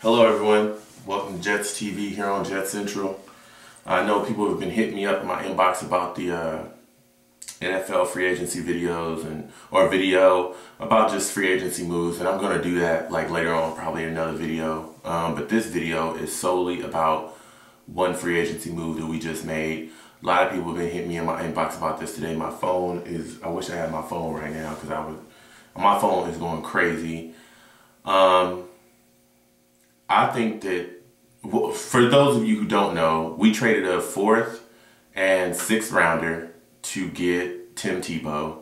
Hello everyone, welcome to Jets TV here on Jet Central. I know people have been hitting me up in my inbox about the NFL free agency videos or video about just free agency moves, and I'm going to do that like later on, probably in another video. But this video is solely about one free agency move that we just made. A lot of people have been hitting me in my inbox about this today. My phone is, I wish I had my phone right now because my phone is going crazy. I think that, for those of you who don't know, we traded a 4th and 6th rounder to get Tim Tebow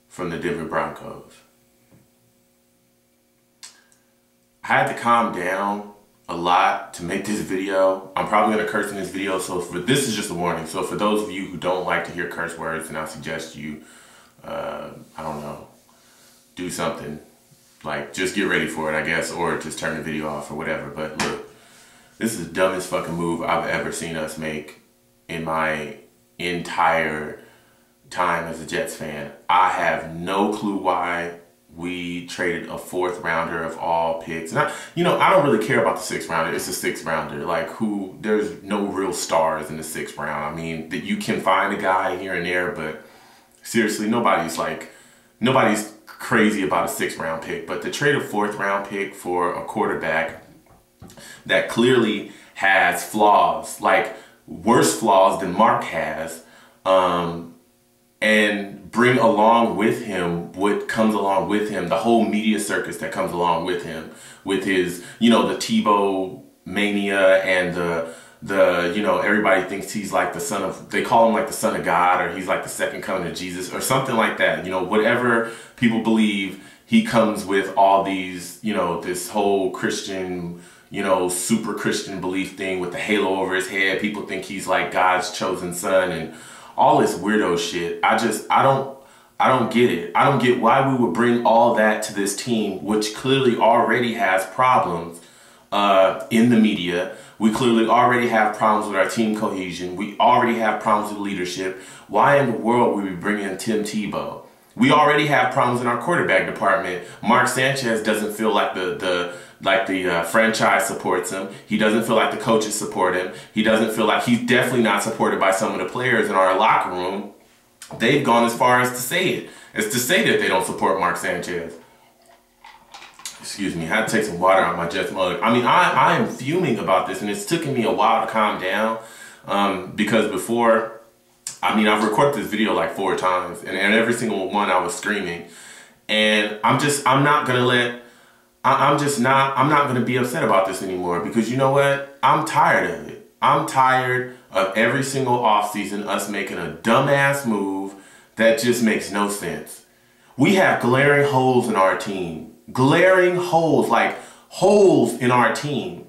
from the Denver Broncos. I had to calm down a lot to make this video. I'm probably going to curse in this video, so this is just a warning. So for those of you who don't like to hear curse words, and I suggest you, I don't know, do something. Like, just get ready for it, I guess, or just turn the video off or whatever. But look, this is the dumbest fucking move I've ever seen us make in my entire time as a Jets fan. I have no clue why we traded a 4th rounder of all picks. And I don't really care about the 6th rounder. It's a 6th rounder. Like, there's no real stars in the 6th round. I mean, that you can find a guy here and there, but seriously, nobody's crazy about a 6th round pick. But to trade a 4th round pick for a quarterback that clearly has flaws, like worse flaws than Mark has, and bring along with him what comes along with him, the whole media circus that comes along with him, with his, the Tebow mania and the everybody thinks he's like the son of, they call him like the son of God, or he's like the second coming of Jesus or something like that. Whatever people believe, he comes with all these, this whole Christian, super Christian belief thing with the halo over his head. People think he's like God's chosen son and all this weirdo shit. I don't get it. I don't get why we would bring all that to this team, which clearly already has problems in the media. We clearly already have problems with our team cohesion. We already have problems with leadership. Why in the world would we bring in Tim Tebow? We already have problems in our quarterback department. Mark Sanchez doesn't feel like the franchise supports him. He doesn't feel like the coaches support him. He doesn't feel like, he's definitely not supported by some of the players in our locker room. They've gone as far as to say that they don't support Mark Sanchez. Excuse me, I had to take some water out my Jets mug. I mean, I am fuming about this, and it's taken me a while to calm down because before, I've recorded this video like 4 times, and every single one I was screaming. And I'm not gonna be upset about this anymore, because you know what? I'm tired of it. I'm tired of every single offseason us making a dumbass move that just makes no sense. We have glaring holes in our team. Glaring holes, like holes in our team.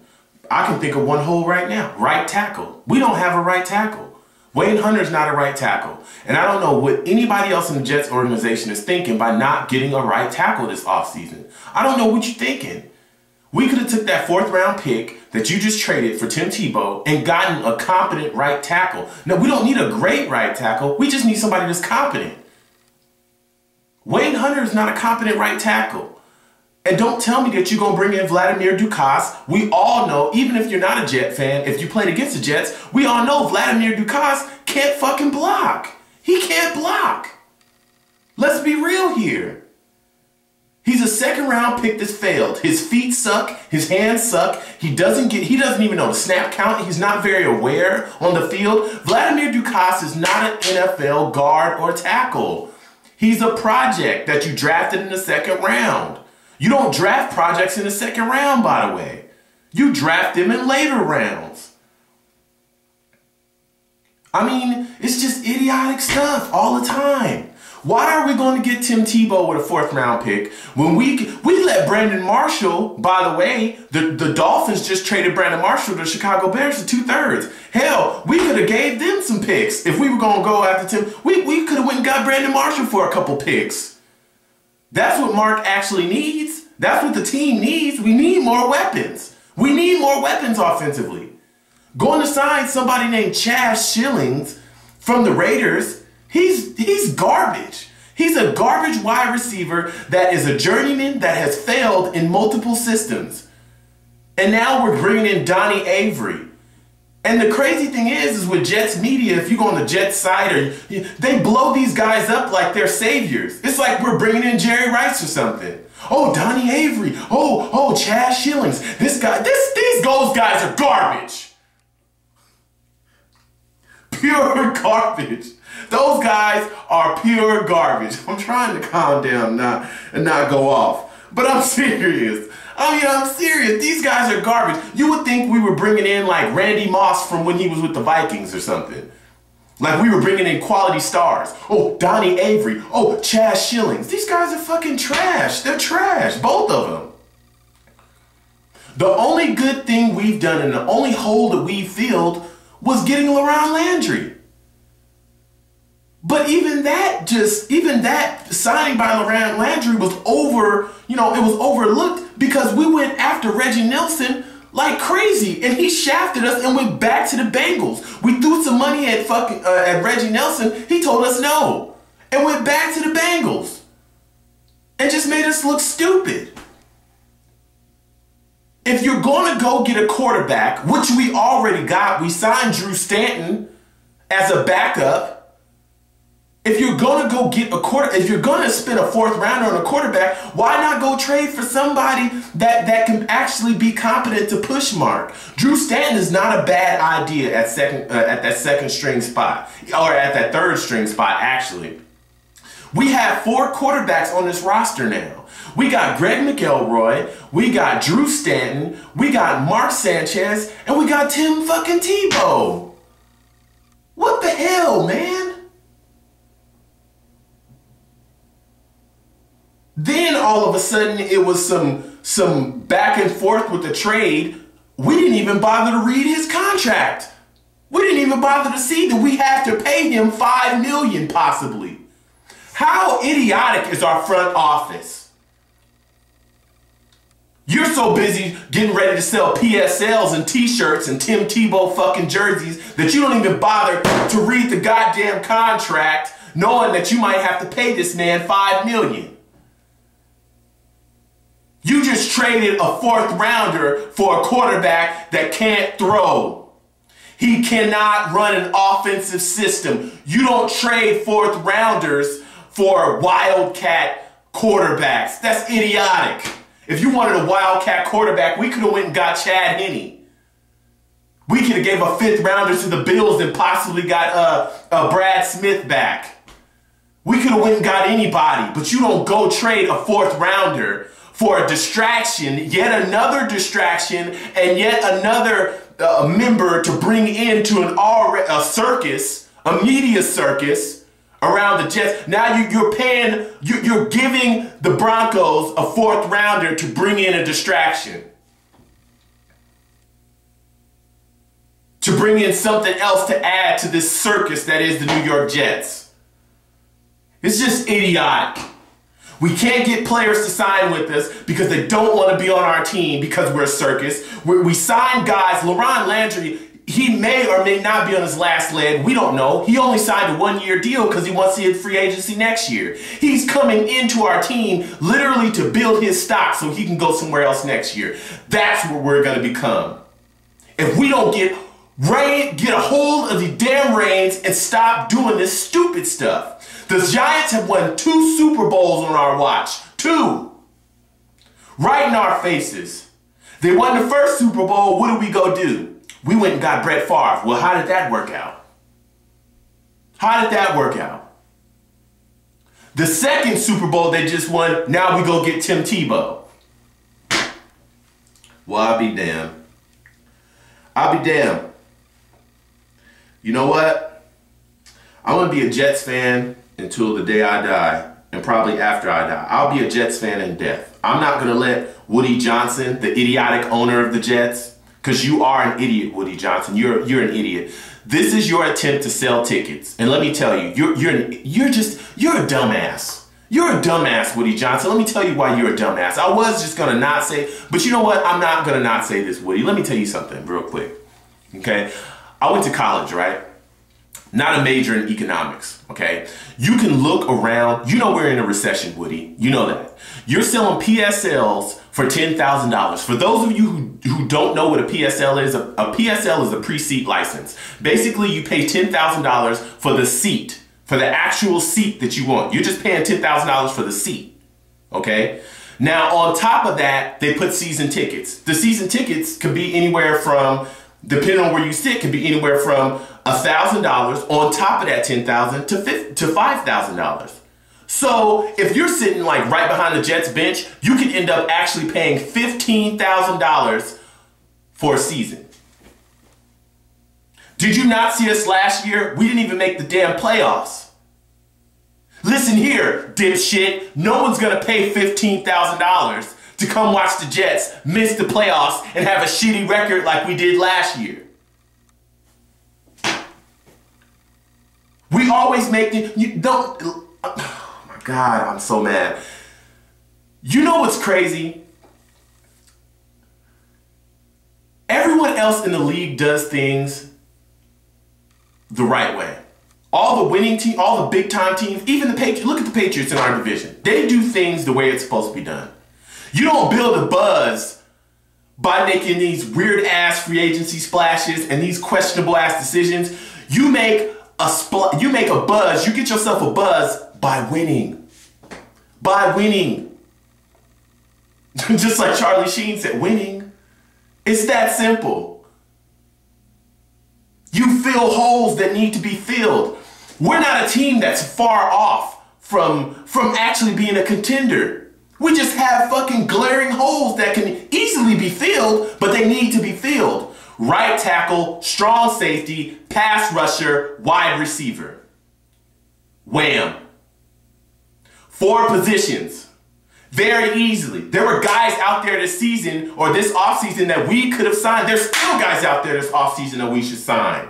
I can think of one hole right now. Right tackle. We don't have a right tackle. Wayne Hunter's not a right tackle. And I don't know what anybody else in the Jets organization is thinking by not getting a right tackle this offseason. I don't know what you're thinking. We could have took that 4th round pick that you just traded for Tim Tebow and gotten a competent right tackle. No, we don't need a great right tackle. We just need somebody that's competent. Wayne Hunter is not a competent right tackle. And don't tell me that you're going to bring in Vladimir Dukas. We all know, even if you're not a Jet fan, if you played against the Jets, we all know Vladimir Dukas can't fucking block. He can't block. Let's be real here. He's a 2nd round pick that's failed. His feet suck. His hands suck. He doesn't even know the snap count. He's not very aware on the field. Vladimir Dukas is not an NFL guard or tackle. He's a project that you drafted in the 2nd round. You don't draft projects in the 2nd round, by the way. You draft them in later rounds. I mean, it's just idiotic stuff all the time. Why are we going to get Tim Tebow with a 4th round pick when we let Brandon Marshall, by the way, the Dolphins just traded Brandon Marshall to the Chicago Bears for 2/3. Hell, we could have gave them some picks if we were going to go after Tim. We could have went and got Brandon Marshall for a couple picks. That's what Mark actually needs. That's what the team needs. We need more weapons. We need more weapons offensively. Going to sign somebody named Chaz Schillings from the Raiders, he's garbage. He's a garbage wide receiver that is a journeyman that has failed in multiple systems. And now we're bringing in Donnie Avery. And the crazy thing is with Jets media, if you go on the Jets site, they blow these guys up like they're saviors. It's like we're bringing in Jerry Rice or something. Oh, Donnie Avery. Oh, Chad Shillings. These guys are garbage. Pure garbage. Those guys are pure garbage. I'm trying to calm down and not go off. But I'm serious. I'm serious. These guys are garbage. You would think we were bringing in like Randy Moss from when he was with the Vikings or something. Like we were bringing in quality stars. Oh, Donnie Avery. Oh, Chad Shillings. These guys are fucking trash. They're trash. Both of them. The only good thing we've done and the only hole that we filled was getting LaRon Landry. But even that signing by LaRon Landry was it was overlooked because we went after Reggie Nelson like crazy, and he shafted us and went back to the Bengals. We threw some money at Reggie Nelson. He told us no, and went back to the Bengals, and just made us look stupid. If you're going to go get a quarterback, which we already got, we signed Drew Stanton as a backup. If you're going to go get if you're going to spend a fourth rounder on a quarterback, why not go trade for somebody that can actually be competent to push Mark? Drew Stanton is not a bad idea at that second string spot, or at that third string spot, actually. We have 4 quarterbacks on this roster now. We got Greg McElroy, we got Drew Stanton, we got Mark Sanchez, and we got Tim fucking Tebow. What the hell, man? Then all of a sudden it was some back and forth with the trade. We didn't even bother to read his contract. We didn't even bother to see that we have to pay him $5 million possibly. How idiotic is our front office? You're so busy getting ready to sell PSLs and t-shirts and Tim Tebow fucking jerseys that you don't even bother to read the goddamn contract, knowing that you might have to pay this man $5 million. You just traded a fourth rounder for a quarterback that can't throw. He cannot run an offensive system. You don't trade fourth rounders for wildcat quarterbacks. That's idiotic. If you wanted a wildcat quarterback, we could have went and got Chad Henne. We could have gave a fifth rounder to the Bills and possibly got Brad Smith back. We could have went and got anybody, but you don't go trade a fourth rounder for a distraction, yet another distraction, and yet another member to bring into a circus, a media circus around the Jets. Now you're giving the Broncos a fourth rounder to bring in a distraction. To bring in something else to add to this circus that is the New York Jets. It's just idiotic. We can't get players to sign with us because they don't want to be on our team because we're a circus. We signed guys. LaRon Landry, he may or may not be on his last leg. We don't know. He only signed a 1-year deal because he wants to hit free agency next year. He's coming into our team literally to build his stock so he can go somewhere else next year. That's what we're going to become. If we don't get a hold of the damn reins and stop doing this stupid stuff. The Giants have won 2 Super Bowls on our watch. 2. Right in our faces. They won the first Super Bowl. What did we go do? We went and got Brett Favre. Well, how did that work out? How did that work out? The second Super Bowl they just won, now we go get Tim Tebow. Well, I'll be damned. I'll be damned. You know what? I'm going to be a Jets fan until the day I die, and probably after I die. I'll be a Jets fan in death. I'm not going to let Woody Johnson, the idiotic owner of the Jets, because you are an idiot, Woody Johnson. You're an idiot. This is your attempt to sell tickets. And let me tell you, you're a dumbass. You're a dumbass, Woody Johnson. Let me tell you why you're a dumbass. I was just going to not say, but you know what? I'm not going to not say this, Woody. Let me tell you something real quick. Okay? I went to college, right? not a major in economics, okay? You can look around. You know we're in a recession, Woody. You know that. You're selling PSLs for $10,000. For those of you who don't know what a PSL is, a PSL is a pre-seat license. Basically, you pay $10,000 for the seat, for the actual seat that you want. You're just paying $10,000 for the seat, okay? Now, on top of that, they put season tickets. The season tickets could be anywhere from, depending on where you sit, could be anywhere from $1,000 on top of that $10,000 to $5,000. So if you're sitting like right behind the Jets bench, you can end up actually paying $15,000 for a season. Did you not see us last year? We didn't even make the damn playoffs. Listen here, dipshit. No one's gonna pay $15,000 to come watch the Jets miss the playoffs and have a shitty record like we did last year. We always make the, you don't, oh my God, I'm so mad. You know what's crazy? Everyone else in the league does things the right way. All the winning teams, all the big time teams, even the Patriots, look at the Patriots in our division. They do things the way it's supposed to be done. You don't build a buzz by making these weird ass free agency splashes and these questionable ass decisions. You make a buzz, you get yourself a buzz by winning. By winning. Just like Charlie Sheen said, winning. It's that simple. You fill holes that need to be filled. We're not a team that's far off from actually being a contender. We just have fucking glaring holes that can easily be filled, but they need to be filled. Right tackle, strong safety, pass rusher, wide receiver. Wham. 4 positions. Very easily. There were guys out there this season or this offseason that we could have signed. There's still guys out there this offseason that we should sign.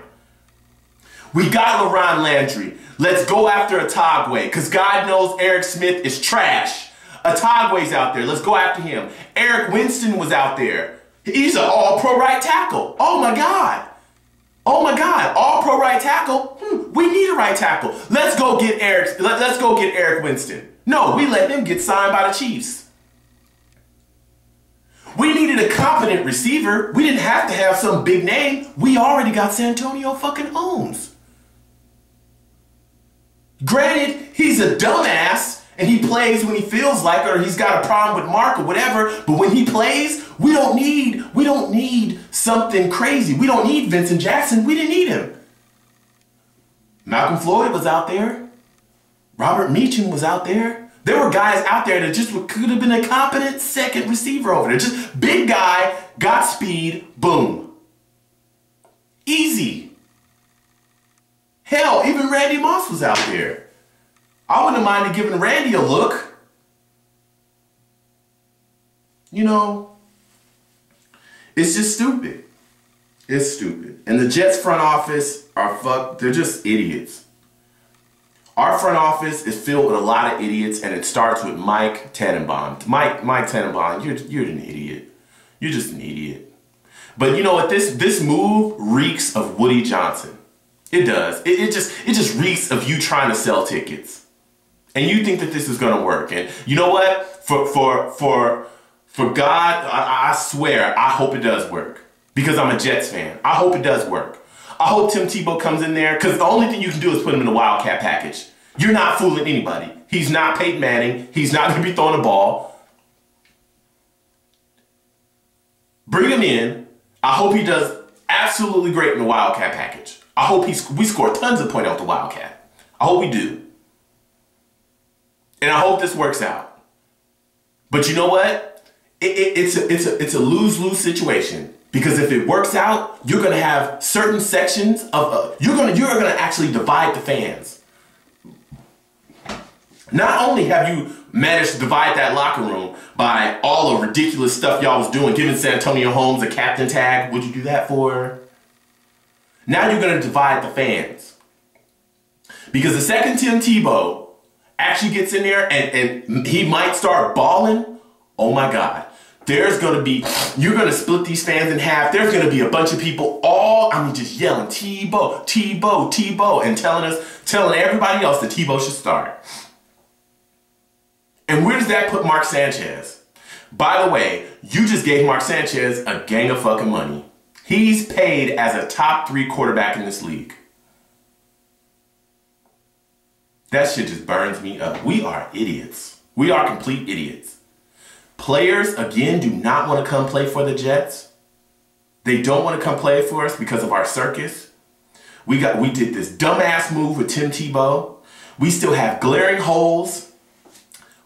We got LaRon Landry. Let's go after Atagwe, because God knows Eric Smith is trash. Atagwe's out there. Let's go after him. Eric Winston was out there. He's an all-pro right tackle. Oh my God. Oh my God. All-pro right tackle? We need a right tackle. Let's go get Eric Winston. No, we let him get signed by the Chiefs. We needed a competent receiver. We didn't have to have some big name. We already got Santonio fucking Holmes. Granted, he's a dumbass and he plays when he feels like it, or he's got a problem with Mark or whatever, but when he plays, we don't need something crazy. We don't need Vincent Jackson. We didn't need him. Malcolm Floyd was out there. Robert Meacham was out there. There were guys out there that just could have been a competent second receiver over there. Just big guy, got speed, boom. Easy. Hell, even Randy Moss was out there. I wouldn't have minded giving Randy a look. You know, it's just stupid. It's stupid. And the Jets front office they're just idiots. Our front office is filled with a lot of idiots, and it starts with Mike Tannenbaum. Mike Tannenbaum, you're an idiot. You're just an idiot. But you know what? This move reeks of Woody Johnson. It does. It just reeks of you trying to sell tickets. And you think that this is gonna work. And you know what? For God, I swear, I hope it does work. Because I'm a Jets fan. I hope it does work. I hope Tim Tebow comes in there, because the only thing you can do is put him in the Wildcat package. You're not fooling anybody. He's not Peyton Manning. He's not going to be throwing the ball. Bring him in. I hope he does absolutely great in the Wildcat package. I hope we score tons of points off the Wildcat. I hope we do. And I hope this works out. But you know what? It's a lose-lose situation. Because if it works out, you're going to have certain sections of, you're going to actually divide the fans. Not only have you managed to divide that locker room by all the ridiculous stuff y'all was doing, giving Santonio Holmes a captain tag. What'd you do that for? Now you're going to divide the fans. Because the second Tim Tebow actually gets in there and he might start balling, oh my God. You're going to split these fans in half. There's going to be a bunch of people just yelling, Tebow, Tebow, Tebow, and telling everybody else that Tebow should start. And where does that put Mark Sanchez? By the way, you just gave Mark Sanchez a gang of fucking money. He's paid as a top 3 quarterback in this league. That shit just burns me up. We are idiots. We are complete idiots. Players, again, do not want to come play for the Jets. They don't want to come play for us because of our circus. We did this dumbass move with Tim Tebow. We still have glaring holes.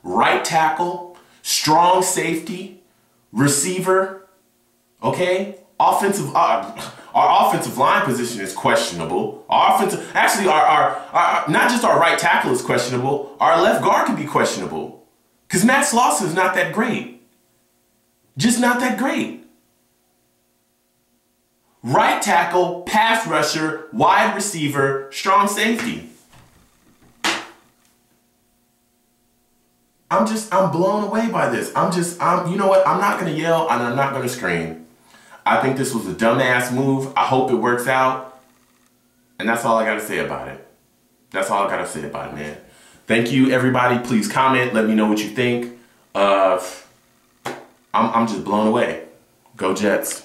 Right tackle, strong safety, receiver, okay? Our offensive line position is questionable. Not just our right tackle is questionable, our left guard can be questionable. Because Matt Slauson is not that great. Just not that great. Right tackle, pass rusher, wide receiver, strong safety. I'm blown away by this. You know what? I'm not going to yell and I'm not going to scream. I think this was a dumbass move. I hope it works out. And that's all I got to say about it. That's all I got to say about it, man. Thank you, everybody. Please comment. Let me know what you think. I'm just blown away. Go Jets.